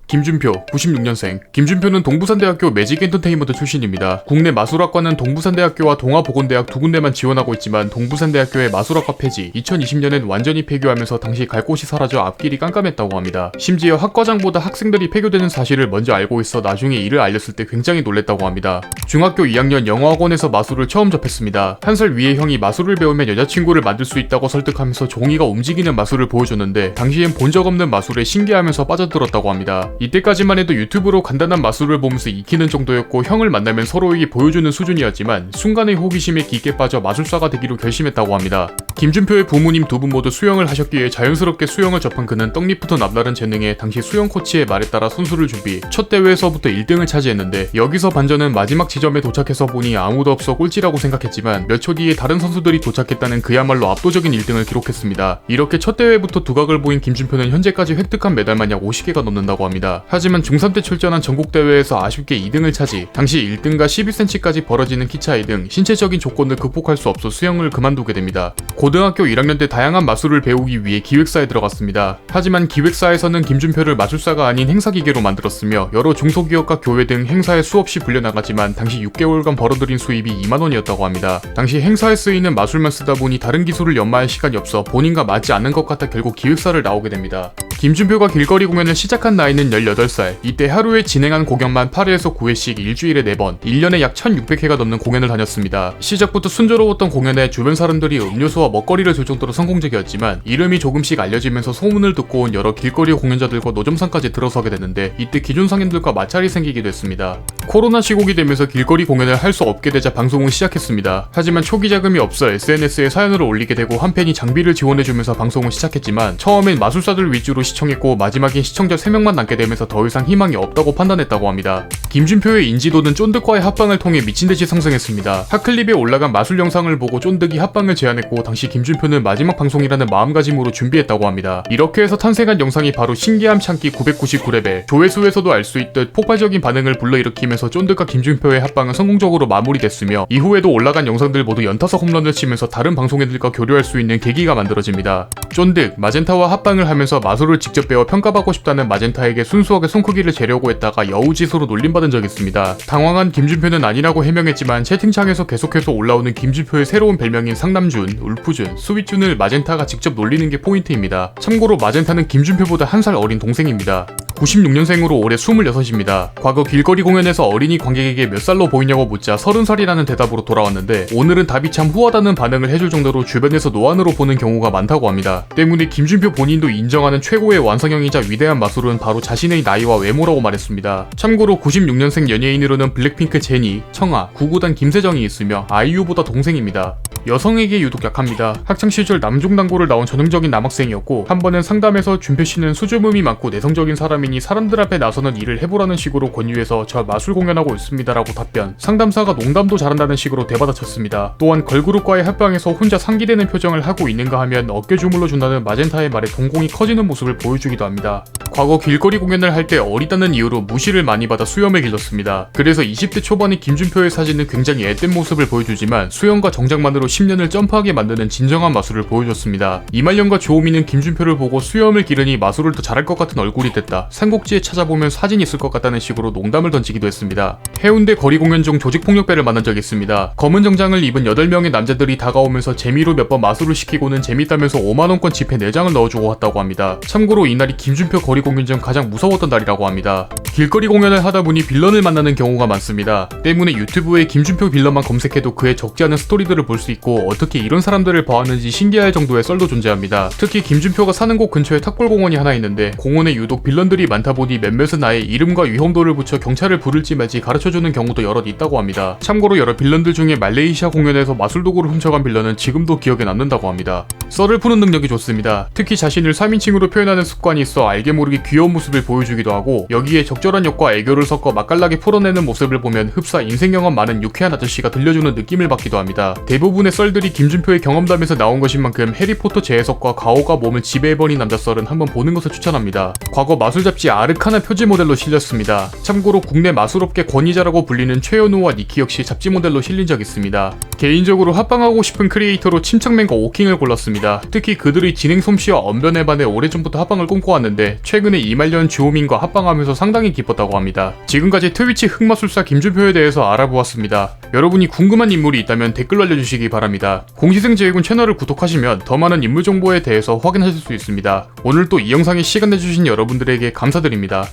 김준표, 96년생. 김준표는 동부산대학교 매직엔터테인먼트 출신입니다. 국내 마술학과는 동부산대학교와 동아보건대학 두 군데만 지원하고 있지만 동부산대학교의 마술학과 폐지, 2020년엔 완전히 폐교하면서 당시 갈 곳이 사라져 앞길이 깜깜했다고 합니다. 심지어 학과장보다 학생들이 폐교되는 사실을 먼저 알고 있어 나중에 이를 알렸을 때 굉장히 놀랬다고 합니다. 중학교 2학년 영어학원에서 마술을 처음 접했습니다. 한 살 위의 형이 마술을 배우면 여자친구를 만들 수 있다고 설득하면서 종이가 움직이는 마술을 보여줬는데 당시엔 본 적 없는 마술에 신기하면서 빠져들었다고 합니다. 이때까지만 해도 유튜브로 간단한 마술을 보면서 익히는 정도였고 형을 만나면 서로에게 보여주는 수준이었지만 순간의 호기심에 깊게 빠져 마술사가 되기로 결심했다고 합니다. 김준표의 부모님 두 분 모두 수영을 하셨기에 자연스럽게 수영을 접한 그는 떡잎부터 남다른 재능에 당시 수영 코치의 말에 따라 선수를 준비, 첫 대회에서부터 1등을 차지했는데 여기서 반전은 마지막 지점에 도착해서 보니 아무도 없어 꼴찌라고 생각했지만 몇 초 뒤에 다른 선수들이 도착했다는 그야말로 압도적인 1등을 기록했습니다. 이렇게 첫 대회부터 두각을 보인 김준표는 현재까지 획득한 메달만 약 50개가 넘는다고 합니다. 하지만 중3 때 출전한 전국대회에서 아쉽게 2등을 차지, 당시 1등과 12cm까지 벌어지는 키 차이 등 신체적인 조건을 극복할 수 없어 수영을 그만두게 됩니다. 고등학교 1학년 때 다양한 마술을 배우기 위해 기획사에 들어갔습니다. 하지만 기획사에서는 김준표를 마술사가 아닌 행사기계로 만들었으며 여러 중소기업과 교회 등 행사에 수없이 불려나가지만 당시 6개월간 벌어들인 수입이 2만원이었다고 합니다. 당시 행사에 쓰이는 마술만 쓰다 보니 다른 기술을 연마할 시간이 없어 본인과 맞지 않는 것 같아 결국 기획사를 나오게 됩니다. 김준표가 길거리 공연을 시작한 나이는 18살, 이때 하루에 진행한 공연만 8회에서 9회씩 일주일에 4번, 1년에 약 1600회가 넘는 공연을 다녔습니다. 시작부터 순조로웠던 공연에 주변 사람들이 음료수와 먹거리를 줄 정도로 성공적이었지만 이름이 조금씩 알려지면서 소문을 듣고 온 여러 길거리 공연자들과 노점상까지 들어서게 됐는데 이때 기존 상인들과 마찰이 생기기도 했습니다. 코로나 시국이 되면서 길거리 공연을 할 수 없게 되자 방송을 시작했습니다. 하지만 초기 자금이 없어 SNS에 사연을 올리게 되고 한 팬이 장비를 지원해주면서 방송을 시작했지만 처음엔 마술사들 위주로 시청했고 마지막엔 시청자 3명만 남게 되면서 더 이상 희망이 없다고 판단했다고 합니다. 김준표의 인지도는 쫀득과의 합방을 통해 미친듯이 상승했습니다. 핫클립에 올라간 마술 영상을 보고 쫀득이 합방을 제안했고 당시 김준표는 마지막 방송이라는 마음가짐으로 준비했다고 합니다. 이렇게 해서 탄생한 영상이 바로 신기함 참기 999레벨, 조회수에서도 알 수 있듯 폭발적인 반응을 불러일으키면서 쫀득과 김준표의 합방은 성공적으로 마무리됐으며 이후에도 올라간 영상들 모두 연타석 홈런을 치면서 다른 방송인들과 교류할 수 있는 계기가 만들어집니다. 쫀득, 마젠타와 합방을 하면서 마술을 직접 배워 평가받고 싶다는 마젠타에게 순수하게 손크기를 재려고 했다가 여우짓으로 놀림받은 적이 있습니다. 당황한 김준표는 아니라고 해명했지만 채팅창에서 계속해서 올라오는 김준표의 새로운 별명인 상남준, 울프준, 스윗준을 마젠타가 직접 놀리는 게 포인트입니다. 참고로 마젠타는 김준표보다 한 살 어린 동생입니다. 96년생으로 올해 26입니다. 과거 길거리 공연에서 어린이 관객에게 몇 살로 보이냐고 묻자 30살이라는 대답으로 돌아왔는데 오늘은 답이 참 후하다는 반응을 해줄 정도로 주변에서 노안으로 보는 경우가 많다고 합니다. 때문에 김준표 본인도 인정하는 최고의 완성형이자 위대한 마술은 바로 자신의 나이와 외모라고 말했습니다. 참고로 96년생 연예인으로는 블랙핑크 제니, 청아, 구구단 김세정이 있으며 아이유보다 동생입니다. 여성에게 유독 약합니다. 학창시절 남중남고를 나온 전형적인 남학생이었고 한 번은 상담에서 준표씨는 수줍음이 많고 내성적인 사람이니 사람들 앞에 나서는 일을 해보라는 식으로 권유해서 저 마술 공연하고 있습니다 라고 답변, 상담사가 농담도 잘한다는 식으로 되받아쳤습니다. 또한 걸그룹과의 합방에서 혼자 상기되는 표정을 하고 있는가 하면 어깨 주물러 준다는 마젠타의 말에 동공이 커지는 모습을 보여주기도 합니다. 과거 길거리 공연을 할 때 어리다는 이유로 무시를 많이 받아 수염을 길렀습니다. 그래서 20대 초반의 김준표의 사진은 굉장히 앳된 모습을 보여주지만 수염과 정장만으로 10년을 점프하게 만드는 진정한 마술을 보여줬습니다. 이말년과 조우미는 김준표를 보고 수염을 기르니 마술을 더 잘할 것 같은 얼굴이 됐다, 삼국지에 찾아보면 사진이 있을 것 같다는 식으로 농담을 던지기도 했습니다. 해운대 거리 공연 중 조직폭력배를 만난 적이 있습니다. 검은 정장을 입은 8명의 남자들이 다가오면서 재미로 몇 번 마술을 시키고는 재밌다면서 5만원권 지폐 4장을 넣어주고 왔다고 합니다. 참고로 이날이 김준표 거리 공연 중 가장 무서웠던 날이라고 합니다. 길거리 공연을 하다 보니 빌런을 만나는 경우가 많습니다. 때문에 유튜브에 김준표 빌런만 검색해도 그의 적지 않은 스토리들을 볼 수 있고 어떻게 이런 사람들을 봐왔는지 신기할 정도의 썰도 존재합니다. 특히 김준표가 사는 곳 근처에 탁골공원이 하나 있는데 공원에 유독 빌런들이 많다 보니 몇몇은 아예 이름과 위험도를 붙여 경찰을 부를지 말지 가르쳐주는 경우도 여럿 있다고 합니다. 참고로 여러 빌런들 중에 말레이시아 공연에서 마술 도구를 훔쳐간 빌런은 지금도 기억에 남는다고 합니다. 썰을 푸는 능력이 좋습니다. 특히 자신을 3인칭으로 표현하는 습관이 있어 알게 모르게 귀여운 모습을 보여주기도 하고 여기에 적절 적절한 욕과 애교를 섞어 맛깔나게 풀어내는 모습을 보면 흡사 인생 경험 많은 유쾌한 아저씨가 들려주는 느낌을 받기도 합니다. 대부분의 썰들이 김준표의 경험담에서 나온 것인 만큼 해리포터 재해석과 가오가 몸을 지배해버린 남자 썰은 한번 보는 것을 추천합니다. 과거 마술 잡지 아르카나 표지 모델로 실렸습니다. 참고로 국내 마술업계 권위자라고 불리는 최현우와 니키 역시 잡지 모델로 실린 적 있습니다. 개인적으로 합방하고 싶은 크리에이터로 침착맨과 오킹을 골랐습니다. 특히 그들의 진행 솜씨와 언변에 반해 오래전부터 합방을 꿈꿔왔는데 최근에 이말년 주호민과 합방하면서 상당히 기뻤다고 합니다. 지금까지 트위치 흑마술사 김준표에 대해서 알아보았습니다. 여러분이 궁금한 인물이 있다면 댓글로 알려주시기 바랍니다. 공시생제해군 채널을 구독하시면 더 많은 인물 정보에 대해서 확인하실 수 있습니다. 오늘 또 이 영상에 시간 내주신 여러분들에게 감사드립니다.